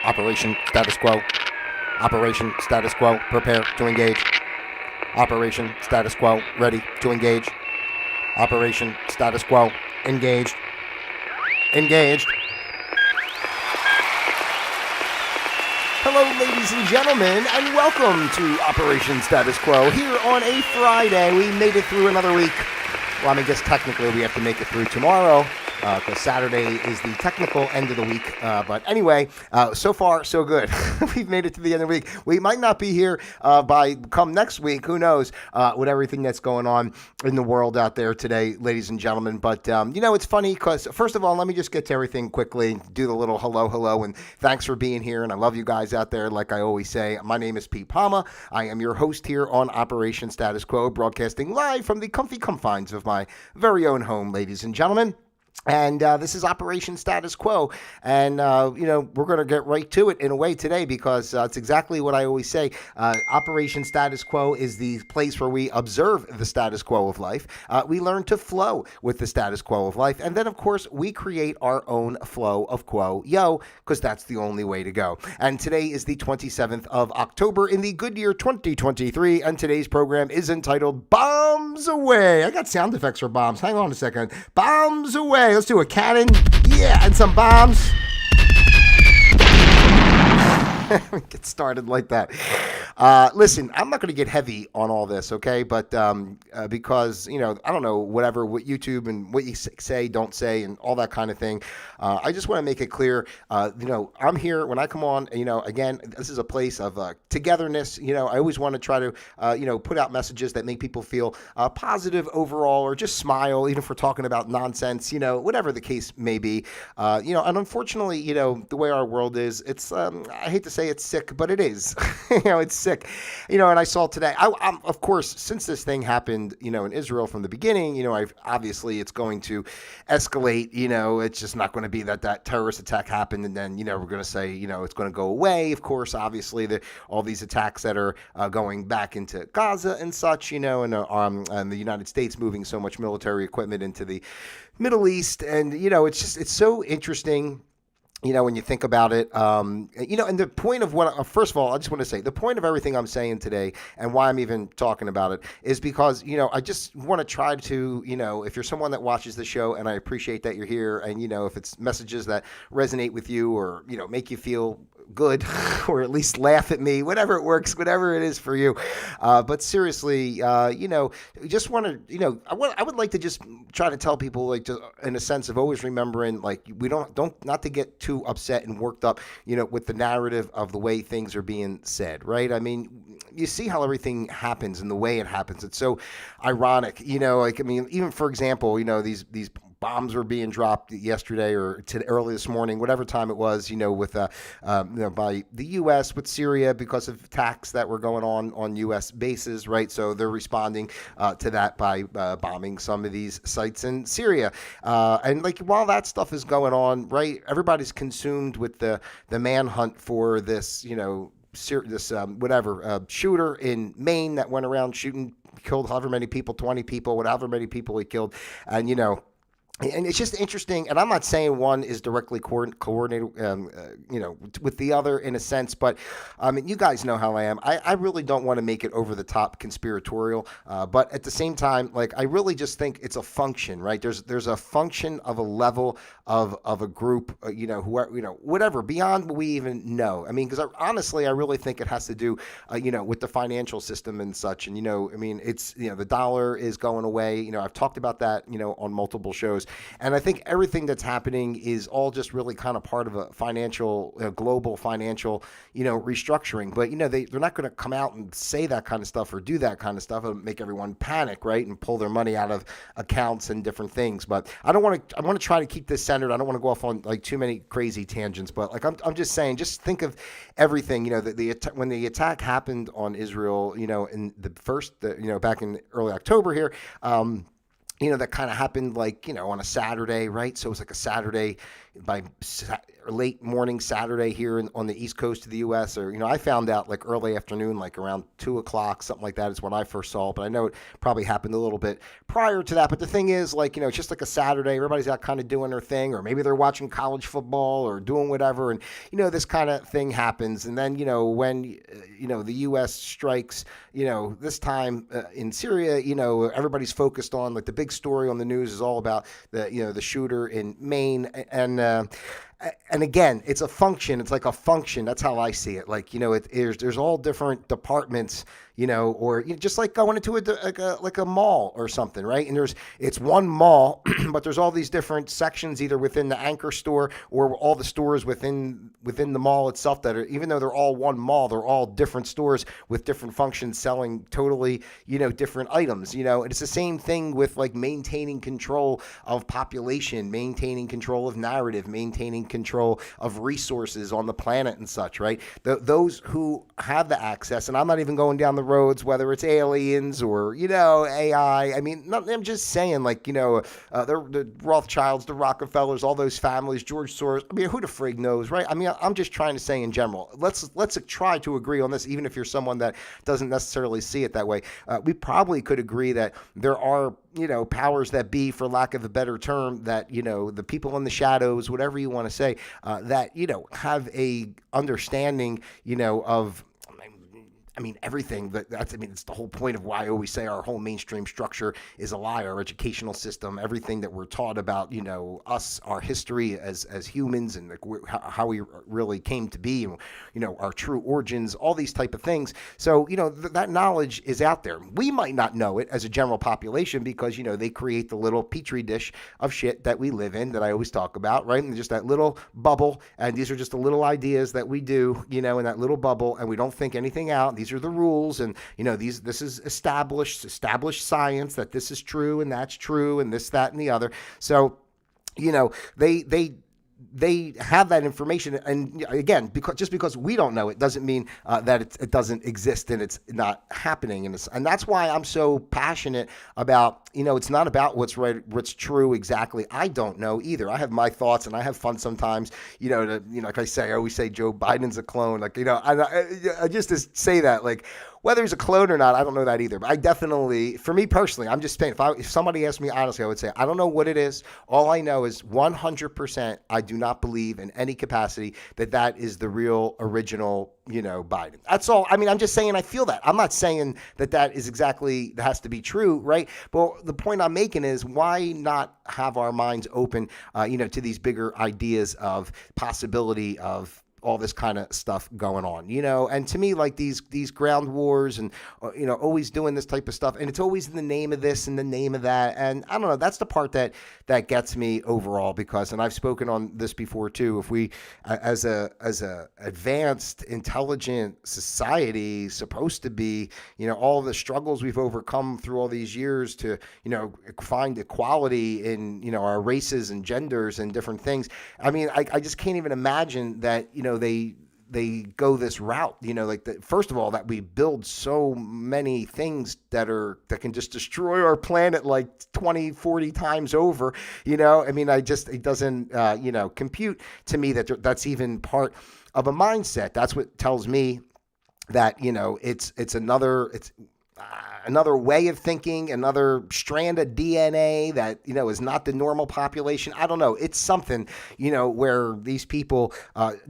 Operation status quo. Operation status quo. Prepare to engage. Operation status quo. Ready to engage. Operation status quo. Engaged. Engaged. Hello, ladies and gentlemen, and welcome to Operation Status Quo here on a Friday. We made it through another week. Well, I guess technically we have to make it through tomorrow because Saturday is the technical end of the week. But anyway, so far, so good. We've made it to the end of the week. We might not be here by come next week. Who knows with everything that's going on in the world out there today, ladies and gentlemen. But, it's funny because, first of all, let me just get to everything quickly, do the little hello, and thanks for being here. And I love you guys out there, like I always say. My name is Pete Palma. I am your host here on Operation Status Quo, broadcasting live from the comfy confines of my very own home, ladies and gentlemen. And this is Operation Status Quo. And, we're going to get right to it in a way today because it's exactly what I always say. Operation Status Quo is the place where we observe the status quo of life. We learn to flow with the status quo of life. And then, of course, we create our own flow of quo, because that's the only way to go. And today is the 27th of October in the good year 2023. And today's program is entitled Bombs Away. I got sound effects for bombs. Hang on a second. Bombs Away. Let's do a cannon. Yeah, and some bombs. Get started like that. Listen, I'm not going to get heavy on all this, okay? But because, I don't know, what YouTube and what you say, don't say, and all that kind of thing. I just want to make it clear, I'm here when I come on, again, this is a place of togetherness. I always want to try to, put out messages that make people feel positive overall or just smile, even if we're talking about nonsense, whatever the case may be. And unfortunately, the way our world is, it's, I hate to say it's sick, but it is. It's sick. And I saw today, I'm, of course, since this thing happened, in Israel from the beginning, obviously it's going to escalate, it's just not going to be that terrorist attack happened and then, we're going to say, it's going to go away. Of course, obviously, all these attacks that are going back into Gaza and such, and the United States moving so much military equipment into the Middle East. And, it's so interesting. When you think about it, and the point of first of all, I just want to say the point of everything I'm saying today and why I'm even talking about it is because, I just want to try to, if you're someone that watches the show and I appreciate that you're here and, if it's messages that resonate with you or, make you feel good or at least laugh at me, whatever it works, whatever it is for you. But seriously, just want to, I would like to just try to tell people, like, just in a sense of always remembering, like, we don't not to get too upset and worked up, with the narrative of the way things are being said, right? I mean, you see how everything happens and the way it happens. It's so ironic, even for example, these bombs were being dropped yesterday or early this morning, whatever time it was, with by the U.S. with Syria because of attacks that were going on U.S. bases, right? So they're responding to that by bombing some of these sites in Syria. And like while that stuff is going on, right, everybody's consumed with the manhunt for this, shooter in Maine that went around killed however many people, 20 people, whatever many people he killed. And, and it's just interesting, and I'm not saying one is directly coordinated, with the other in a sense, but you guys know how I am. I really don't want to make it over the top conspiratorial, but at the same time, like I really just think it's a function, right? There's a function of a level of a group, whatever beyond what we even know. I mean, because honestly, I really think it has to do, with the financial system and such, and it's the dollar is going away. I've talked about that, on multiple shows. And I think everything that's happening is all just really kind of part of a global financial, restructuring. But, they're not going to come out and say that kind of stuff or do that kind of stuff and make everyone panic, right? And pull their money out of accounts and different things. But I want to try to keep this centered. I don't want to go off on like too many crazy tangents. But like I'm just saying, just think of everything, when the attack happened on Israel, in the first, back in early October here, that kind of happened like, on a Saturday, right? So it was like a Saturday by late morning Saturday here on the East Coast of the U.S. Or, I found out like early afternoon, like around 2 o'clock, something like that is when I first saw it. But I know it probably happened a little bit prior to that. But the thing is, like, it's just like a Saturday. Everybody's out kind of doing their thing, or maybe they're watching college football or doing whatever. And, this kind of thing happens. And then, when, the U.S. strikes, this time in Syria, everybody's focused on, like, the big story on the news is all about the shooter in Maine. And again, it's a function. It's like a function. That's how I see it. Like, there's all different departments, or just like going into like a mall or something, right? And it's one mall, but there's all these different sections, either within the anchor store or all the stores within the mall itself that are, even though they're all one mall, they're all different stores with different functions selling totally, different items, and it's the same thing with like maintaining control of population, maintaining control of narrative, maintaining control of resources on the planet and such, right? Those who have the access, and I'm not even going down the roads, whether it's aliens or, AI. I mean, I'm just saying, like, the Rothschilds, the Rockefellers, all those families, George Soros. I mean, who the frig knows, right? I mean, I'm just trying to say in general, let's try to agree on this, even if you're someone that doesn't necessarily see it that way. We probably could agree that there are, powers that be, for lack of a better term, that, the people in the shadows, whatever you want to say, that, have a understanding, of, everything. It's the whole point of why I always say our whole mainstream structure is a lie. Our educational system, everything that we're taught about, us, our history as humans, and how we really came to be, and, our true origins, all these type of things. So, that knowledge is out there. We might not know it as a general population because, they create the little petri dish of shit that we live in that I always talk about, right? And just that little bubble. And these are just the little ideas that we do, in that little bubble, and we don't think anything out. These are the rules, and this is established science that this is true and that's true and this, that, and the other. So, they have that information, and again, because we don't know it doesn't mean that it doesn't exist and it's not happening, and that's why I'm so passionate about, it's not about what's right, what's true exactly. I don't know either. I have my thoughts, and I have fun sometimes. Like I always say Joe Biden's a clone. Like, I just to say that, like, whether he's a clone or not, I don't know that either. But I definitely, for me personally, I'm just saying, if somebody asked me honestly, I would say, I don't know what it is. All I know is 100% I do not believe in any capacity that is the real original, Biden. That's all. I mean, I'm just saying I feel that. I'm not saying that is exactly, that has to be true, right? But the point I'm making is, why not have our minds open, to these bigger ideas of possibility of all this kind of stuff going on, and to me, like these ground wars and, always doing this type of stuff. And it's always in the name of this and the name of that. And I don't know, that's the part that gets me overall, because, and I've spoken on this before too, if we, as a advanced, intelligent society, supposed to be, all the struggles we've overcome through all these years to, find equality in, our races and genders and different things. I mean, I just can't even imagine that, they go this route, first of all, that we build so many things that can just destroy our planet like 20, 40 times over, it doesn't, compute to me that's even part of a mindset. That's what tells me that, it's another way of thinking, another strand of DNA that, is not the normal population. I don't know. It's something, where these people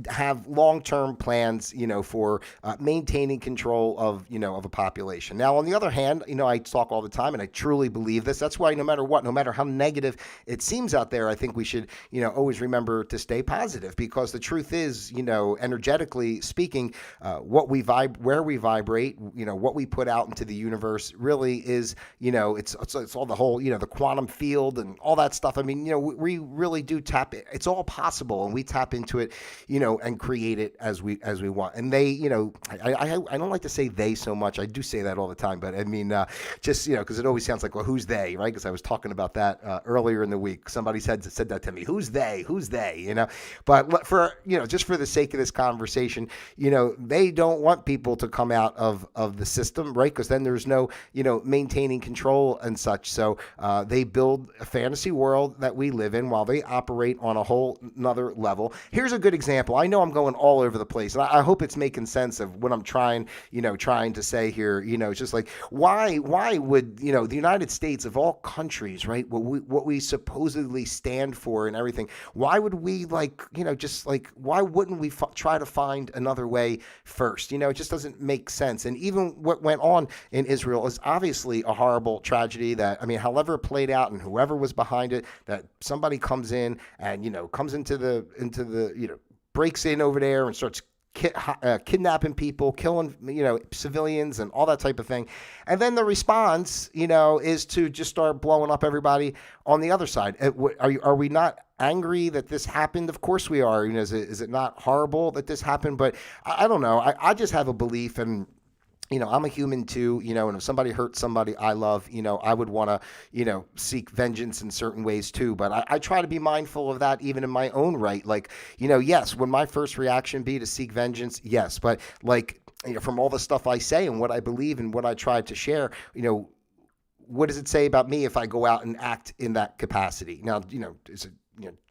have long-term plans, for maintaining control of, of a population. Now, on the other hand, I talk all the time, and I truly believe this. That's why no matter what, no matter how negative it seems out there, I think we should, always remember to stay positive, because the truth is, energetically speaking, where we vibrate, what we put out into the universe really is, it's all the whole, the quantum field and all that stuff. I mean, we really do tap it. It's all possible, and we tap into it, and create it as we want. And they, I don't like to say they so much. I do say that all the time, but I mean, just, because it always sounds like, well, who's they, right? Because I was talking about that earlier in the week. Somebody said that to me. Who's they? But for, just for the sake of this conversation, they don't want people to come out of the system, right? Because then there's no maintaining control and such. So they build a fantasy world that we live in while they operate on a whole nother level. Here's a good example. I know I'm going all over the place, and I hope it's making sense of what I'm trying to say here. It's just like, why would, the United States of all countries, right? What we supposedly stand for and everything. Why would we why wouldn't we try to find another way first? It just doesn't make sense. And even what went on in Israel is obviously a horrible tragedy that, however it played out and whoever was behind it, that somebody comes in and, comes into the, breaks in over there and starts kidnapping people, killing, civilians and all that type of thing. And then the response, is to just start blowing up everybody on the other side. Are we not angry that this happened? Of course we are. Is it not horrible that this happened? But I don't know. I just have a belief, and I'm a human too, and if somebody hurts somebody I love, I would want to, seek vengeance in certain ways too. But I try to be mindful of that even in my own right. Like, yes, would my first reaction be to seek vengeance? Yes. But from all the stuff I say and what I believe and what I try to share, what does it say about me if I go out and act in that capacity? Now, is it,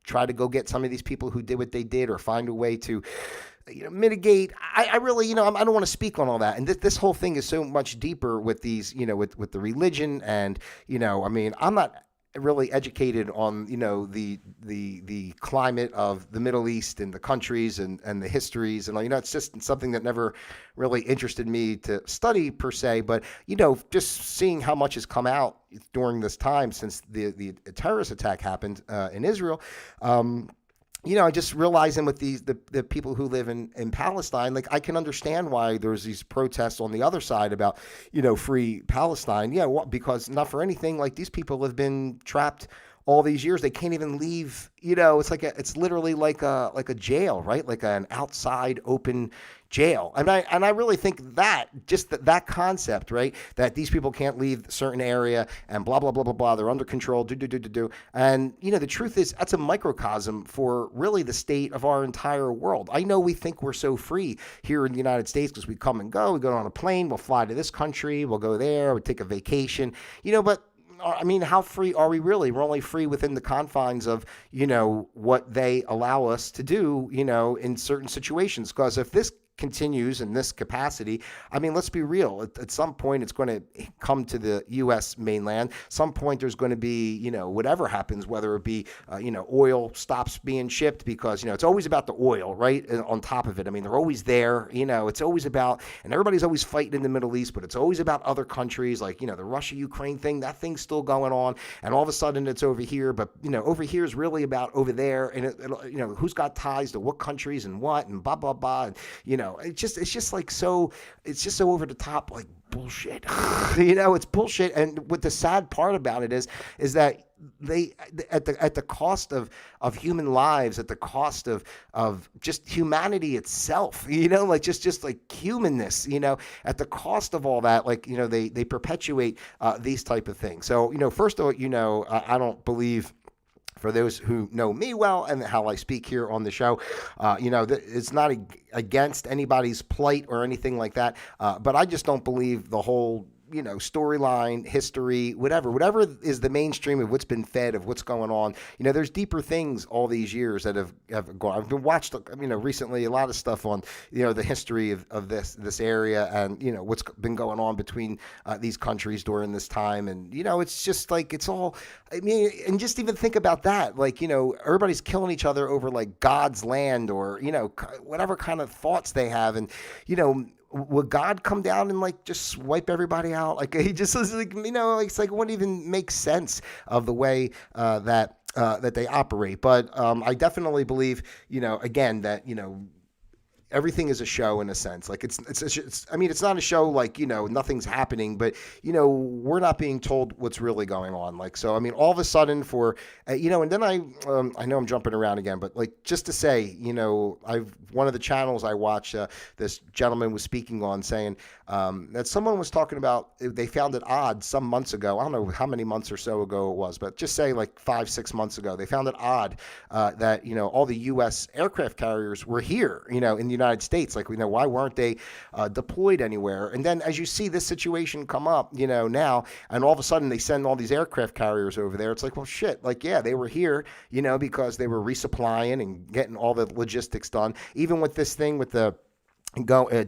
try to go get some of these people who did what they did, or find a way to mitigate. I really, I don't want to speak on all that. And this whole thing is so much deeper with these, with the religion. And, I'm not really educated on, the climate of the Middle East and the countries and the histories. And, it's just something that never really interested me to study per se. But, just seeing how much has come out during this time since the terrorist attack happened in Israel, just realizing with the people who live in Palestine, like, I can understand why there's these protests on the other side about, free Palestine. Yeah, because not for anything, like, these people have been trapped all these years. They can't even leave. It's literally like a jail, right? Like an outside open jail. And I really think that just that concept, right? That these people can't leave a certain area and blah, blah, blah, blah, blah. They're under control, do. And, the truth is that's a microcosm for really the state of our entire world. I know we think we're so free here in the United States because we come and go. We go on a plane, we'll fly to this country, we'll go there, we'll take a vacation, but how free are we really? We're only free within the confines of, what they allow us to do, in certain situations. Because if this continues in this capacity, let's be real. At some point, it's going to come to the U.S. mainland. Some point, there's going to be, whatever happens, whether it be, oil stops being shipped because, it's always about the oil, right? And on top of it, they're always there. It's always about, and everybody's always fighting in the Middle East, but it's always about other countries, like, the Russia-Ukraine thing. That thing's still going on, and all of a sudden, it's over here. But over here is really about over there, and who's got ties to what countries and what, and blah blah blah, and it's just like so over the top, like bullshit. It's bullshit. And what the sad part about it is that they at the cost of human lives, at the cost of just humanity itself, just like humanness, at the cost of all that, like, they perpetuate these type of things. So, first of all, I don't believe, for those who know me well and how I speak here on the show, it's not against anybody's plight or anything like that. But I just don't believe the whole, storyline, history, whatever is the mainstream of what's been fed, of what's going on. There's deeper things all these years that have gone. I've been watched, recently a lot of stuff on, the history of this area and, what's been going on between these countries during this time. And, it's just like, it's all, and just even think about that. Like, everybody's killing each other over like God's land or, whatever kind of thoughts they have. And, would God come down and like just wipe everybody out? Like, he just was like, it's like it wouldn't even make sense of the way that they operate. But I definitely believe, again, that, everything is a show in a sense. Like it's not a show like, nothing's happening, but, we're not being told what's really going on. Like, so, all of a sudden for, and then I know I'm jumping around again, but like, just to say, one of the channels I watch, this gentleman was speaking on saying that someone was talking about, they found it odd some months ago. I don't know how many months or so ago it was, but just say like 5-6 months ago, they found it odd that, all the U.S. aircraft carriers were here, in the United States. Like, why weren't they deployed anywhere? And then as you see this situation come up, now, and all of a sudden they send all these aircraft carriers over there. It's like, well, shit. Like, yeah, they were here, because they were resupplying and getting all the logistics done. Even with this thing with the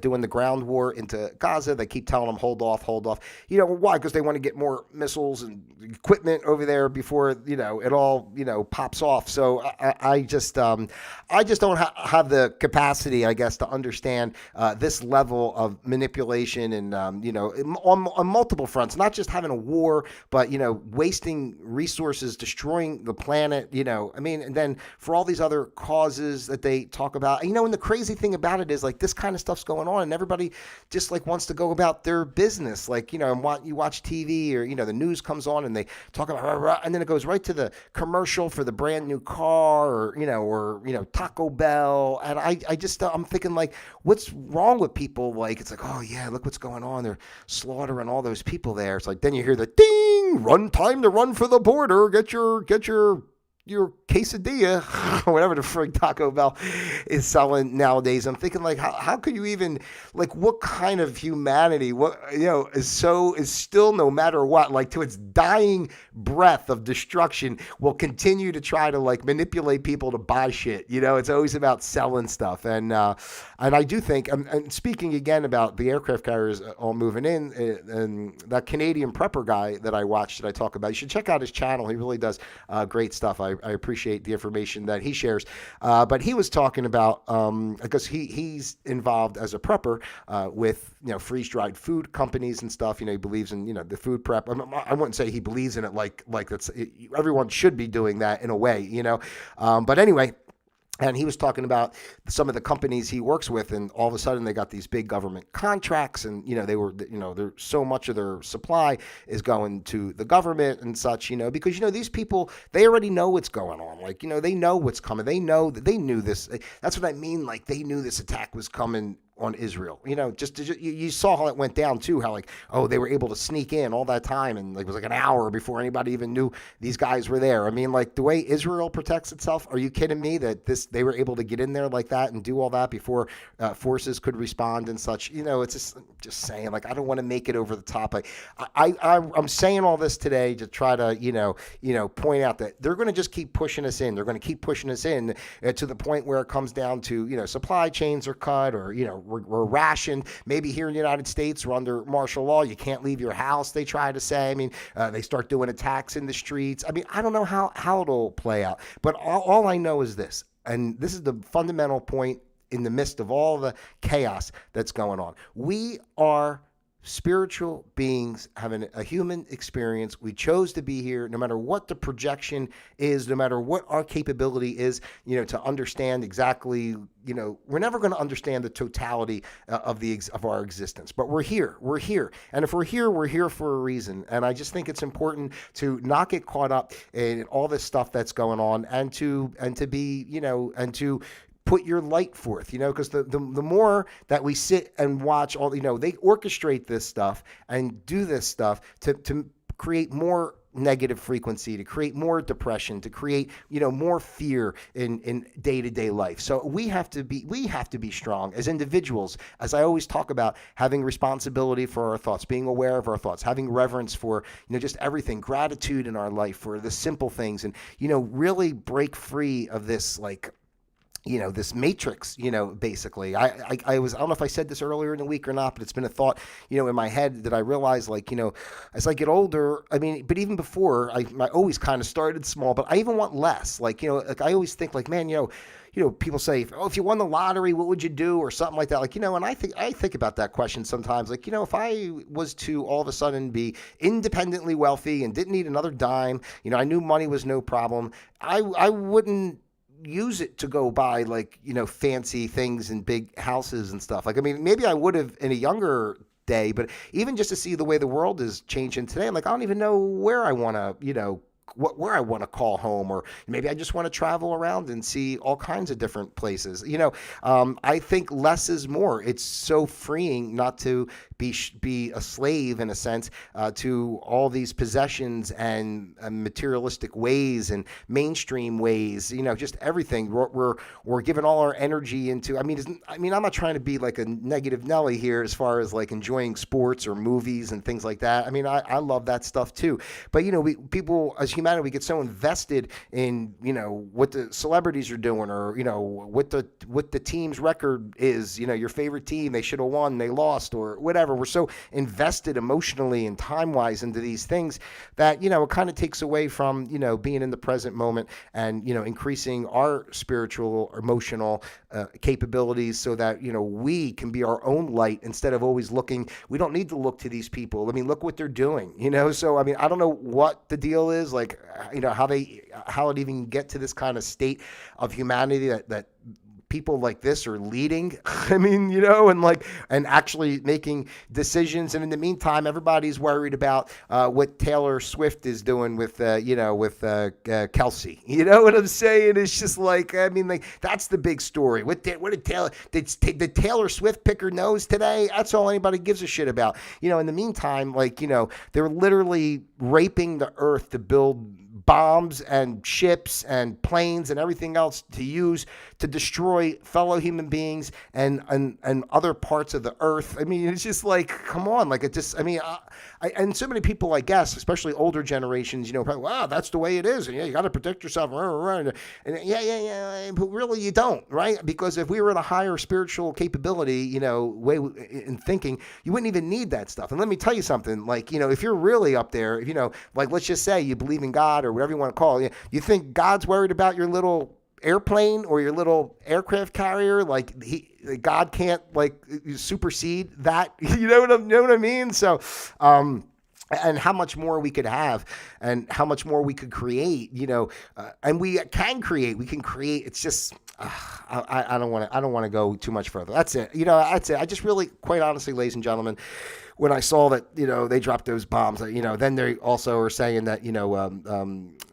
doing the ground war into Gaza, they keep telling them hold off. Why? Because they want to get more missiles and equipment over there before it all pops off. So I just don't have the capacity, I guess, to understand this level of manipulation and on multiple fronts, not just having a war, but wasting resources, destroying the planet. And then for all these other causes that they talk about, and the crazy thing about it is, like, this kind of stuff's going on and everybody just like wants to go about their business, like, and you watch TV or the news comes on and they talk about, and then it goes right to the commercial for the brand new car or Taco Bell, and I'm thinking, like, what's wrong with people? Like, it's like, oh yeah, look what's going on, they're slaughtering all those people there. It's like, then you hear the ding, time to run for the border, get your quesadilla, whatever the frig Taco Bell is selling nowadays. I'm thinking, like, how could you even, like, what kind of humanity, is still, no matter what, like, to its dying breath of destruction, will continue to try to, like, manipulate people to buy shit. It's always about selling stuff. And I do think, and speaking again about the aircraft carriers all moving in, and that Canadian prepper guy that I watched, that I talk about, you should check out his channel. He really does great stuff. I appreciate the information that he shares. But he was talking about, because he's involved as a prepper with, freeze-dried food companies and stuff. He believes in, the food prep. I wouldn't say he believes in it like that's, everyone should be doing that in a way, But anyway, and he was talking about some of the companies he works with, and all of a sudden they got these big government contracts, and they're so much of their supply is going to the government and such, because these people, they already know what's going on. Like, they know what's coming. They know that they knew this. That's what I mean. Like, they knew this attack was coming on Israel. You saw how it went down too, how, like, oh, they were able to sneak in all that time, and, like, it was like an hour before anybody even knew these guys were there. I mean, like, the way Israel protects itself, are you kidding me that they were able to get in there like that and do all that before forces could respond and such? It's just saying, like, I don't want to make it over the top. Like, I'm saying all this today to try to point out that they're going to just keep pushing us in. They're going to keep pushing us in to the point where it comes down to supply chains are cut, or we're rationed. Maybe here in the United States, we're under martial law. You can't leave your house, they try to say. I mean, they start doing attacks in the streets. I mean, I don't know how it'll play out. But all I know is this, and this is the fundamental point in the midst of all the chaos that's going on. We are spiritual beings having a human experience. We chose to be here, no matter what the projection is, no matter what our capability is, to understand exactly, we're never going to understand the totality of our existence, but we're here. And if we're here for a reason. And I just think it's important to not get caught up in all this stuff that's going on, and to be, and to put your light forth, because the more that we sit and watch all, they orchestrate this stuff and do this stuff to create more negative frequency, to create more depression, to create, more fear in day-to-day life. So we have to be strong as individuals. As I always talk about, having responsibility for our thoughts, being aware of our thoughts, having reverence for, just everything, gratitude in our life for the simple things, and, really break free of this, like, this matrix, basically. I don't know if I said this earlier in the week or not, but it's been a thought, in my head that I realized, like, as I get older, I mean, but even before, I always kind of started small, but I even want less. Like, like, I always think, like, man, people say, oh, if you won the lottery, what would you do? Or something like that. Like, and I think about that question sometimes. Like, if I was to all of a sudden be independently wealthy and didn't need another dime, I knew money was no problem, I wouldn't use it to go buy, like, fancy things and big houses and stuff. Like, I mean, maybe I would have in a younger day, but even just to see the way the world is changing today, I'm like, I don't even know where I want to, where I want to call home, or maybe I just want to travel around and see all kinds of different places. I think less is more. It's so freeing not to be a slave in a sense to all these possessions and materialistic ways and mainstream ways. Just everything. We're giving all our energy into. I'm not trying to be like a negative Nelly here as far as like enjoying sports or movies and things like that. I love that stuff too. But people as humanity, we get so invested in what the celebrities are doing, or what the team's record is. Your favorite team, they should have won, they lost, or whatever. We're so invested emotionally and time wise into these things that it kind of takes away from being in the present moment and increasing our spiritual, emotional capabilities, so that we can be our own light instead of always looking. We don't need to look to these people. Look what they're doing. So I don't know what the deal is, like how it even get to this kind of state of humanity that people like this are leading. And actually making decisions. And in the meantime, everybody's worried about what Taylor Swift is doing with Kelsey. You know what I'm saying? It's just like, that's the big story. What did Taylor Swift pick her nose today? That's all anybody gives a shit about. In the meantime, they're literally raping the earth to build bombs and ships and planes and everything else to use to destroy fellow human beings and other parts of the earth. It's just like, come on. And so many people, I guess, especially older generations, probably, wow, that's the way it is. And you got to protect yourself. And but really you don't, right? Because if we were at a higher spiritual capability, way in thinking, you wouldn't even need that stuff. And let me tell you something, if you're really up there, let's just say you believe in God or whatever you want to call it, you think God's worried about your little airplane or your little aircraft carrier? God can't supersede that. You know what I mean? So, and how much more we could have, and how much more we could create, and we can create. It's just, I don't want to go too much further. That's it. That's it. I just really, quite honestly, ladies and gentlemen, when I saw that, they dropped those bombs, then they also are saying that,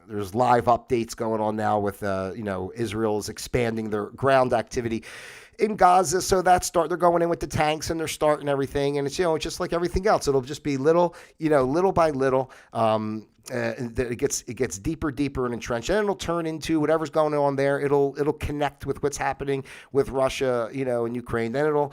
there's live updates going on now with, Israel's expanding their ground activity in Gaza. So they're going in with the tanks and they're starting everything. And it's, it's just like everything else. It'll just be little by little. It gets deeper and entrenched, and it'll turn into whatever's going on there. It'll connect with what's happening with Russia, and Ukraine. Then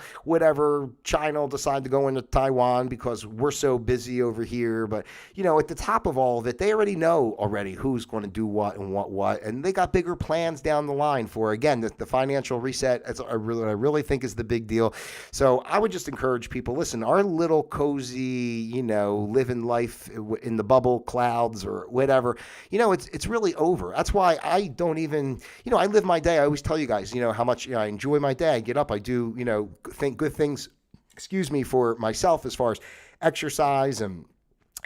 China will decide to go into Taiwan because we're so busy over here. But at the top of all of it, they already know who's going to do what and what, and they got bigger plans down the line for, again, the financial reset. I really think is the big deal. So I would just encourage people, listen, our little cozy, living life in the bubble cloud or whatever, it's really over. That's why I don't even, I live my day. I always tell you guys, how much I enjoy my day. I get up, I do, think good things, for myself as far as exercise and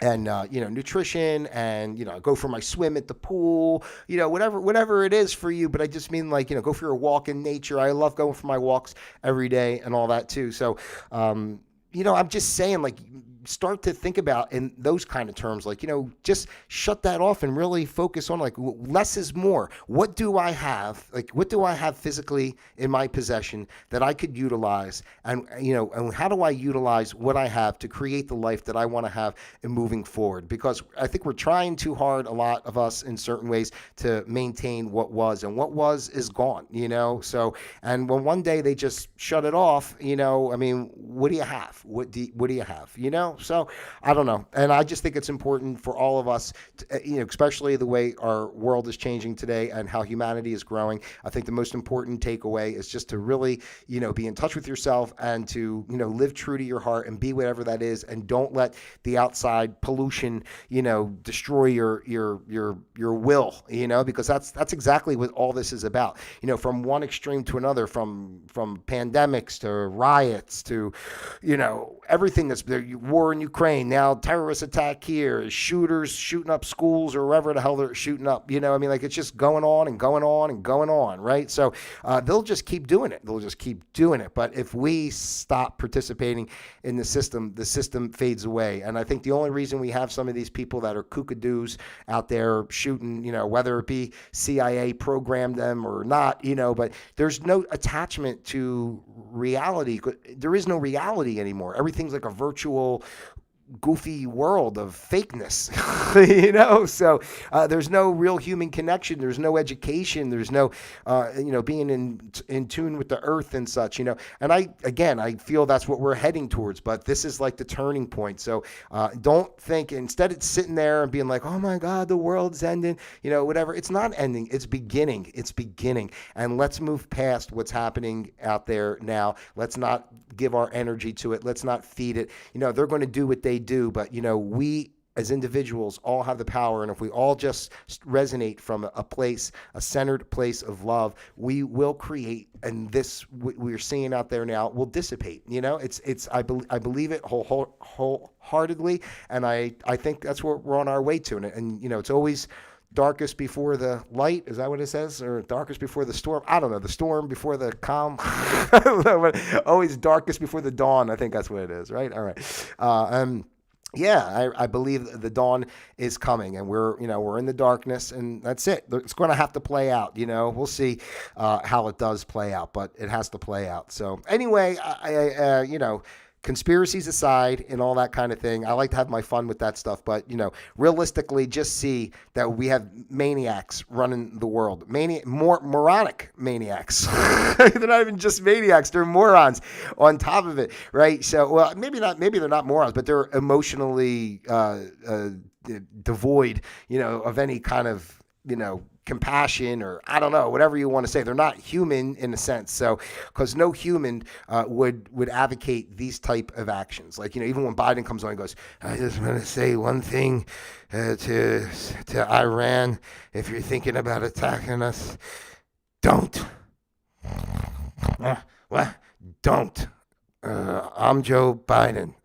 nutrition, and I go for my swim at the pool, whatever it is for you. But I just mean go for your walk in nature. I love going for my walks every day and all that too. So I'm just saying, start to think about in those kind of terms, just shut that off and really focus on less is more. What do I have? What do I have physically in my possession that I could utilize? And, and how do I utilize what I have to create the life that I want to have in moving forward? Because I think we're trying too hard, a lot of us in certain ways, to maintain what was, and what was is gone, So, and when one day they just shut it off, what do you have? What do you have? So I don't know. And I just think it's important for all of us, to, especially the way our world is changing today and how humanity is growing. I think the most important takeaway is just to really, be in touch with yourself and to, live true to your heart and be whatever that is. And don't let the outside pollution, destroy your will, because that's exactly what all this is about. From one extreme to another, from pandemics to riots to, everything that's there, war war in Ukraine, now terrorist attack here, shooters shooting up schools or wherever the hell they're shooting up. I mean, like, it's just going on and going on and going on, right? So they'll just keep doing it. They'll just keep doing it. But if we stop participating in the system fades away. And I think the only reason we have some of these people that are kookadoos out there shooting, whether it be CIA programmed them or not, but there's no attachment to reality. There is no reality anymore. Everything's like a virtual goofy world of fakeness, so there's no real human connection. There's no education. There's no being in tune with the earth and such, and I feel that's what we're heading towards, but this is like the turning point. So don't think, instead it's sitting there and being like, oh my God, the world's ending, whatever. It's not ending. It's beginning. And let's move past what's happening out there now. Let's not give our energy to it. Let's not feed it. They're going to do what they do, but we as individuals all have the power, and if we all just resonate from a centered place of love, we will create, and this we're seeing out there now will dissipate. I believe it wholeheartedly, and I think that's what we're on our way to. And it's always darkest before the light. Is that what it says? Or darkest before the storm? I don't know. The storm before the calm. I don't know, but always darkest before the dawn. I think that's what it is, right? All right. I believe the dawn is coming, and we're in the darkness, and that's it. It's going to have to play out. We'll see how it does play out, but it has to play out. So anyway, conspiracies aside and all that kind of thing, I like to have my fun with that stuff. But, realistically, just see that we have maniacs running the world. Moronic maniacs. They're not even just maniacs. They're morons on top of it, right? So, well, maybe they're not morons, but they're emotionally devoid, of any kind of, compassion, or I don't know, whatever you want to say. They're not human in a sense. So, because no human would advocate these type of actions. Like, even when Biden comes on and goes, I just want to say one thing to Iran. If you're thinking about attacking us, don't. What? Don't. I'm Joe Biden.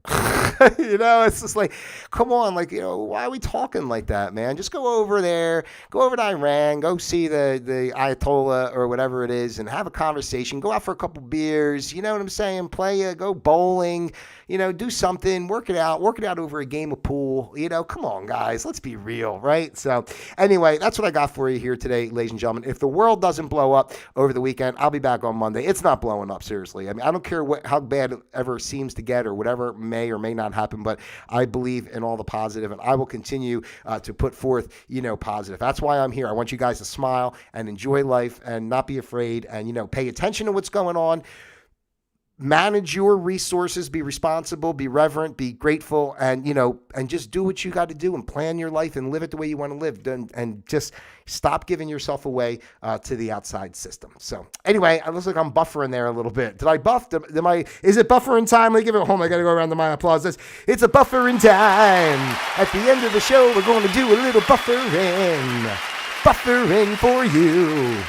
It's just like, come on, like, why are we talking like that, man? Just go over there, go over to Iran, go see the Ayatollah or whatever it is, and have a conversation. Go out for a couple beers, you know what I'm saying? Go bowling, do something, work it out over a game of pool. Come on, guys, let's be real, right? So anyway, that's what I got for you here today, ladies and gentlemen. If the world doesn't blow up over the weekend, I'll be back on Monday. It's not blowing up, seriously. I mean, I don't care how bad it ever seems to get or whatever may or may not happen, but I believe in all the positive, and I will continue to put forth, positive. That's why I'm here. I want you guys to smile and enjoy life and not be afraid, and, pay attention to what's going on. Manage your resources, be responsible, be reverent, be grateful, and, and just do what you got to do and plan your life and live it the way you want to live, and just stop giving yourself away to the outside system. So anyway, it looks like I'm buffering there a little bit. Did I buff? Is it buffering time? Let me give it home. I got to go around to my applause. It's a buffering time. At the end of the show, we're going to do a little buffering for you.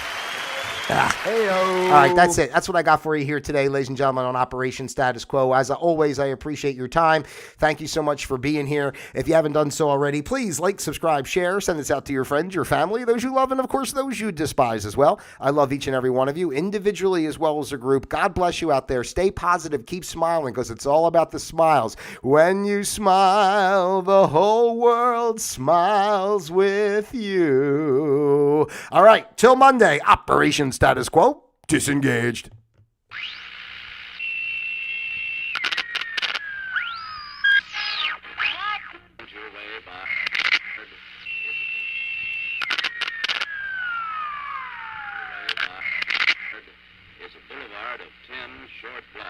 All right, that's it. That's what I got for you here today, ladies and gentlemen, on Operation Status Quo. As always, I appreciate your time. Thank you so much for being here. If you haven't done so already, please like, subscribe, share, send this out to your friends, your family, those you love, and of course, those you despise as well. I love each and every one of you, individually as well as a group. God bless you out there. Stay positive. Keep smiling, because it's all about the smiles. When you smile, the whole world smiles with you. All right, till Monday, Operation Status Quo, disengaged. Is a boulevard of 10 short blocks.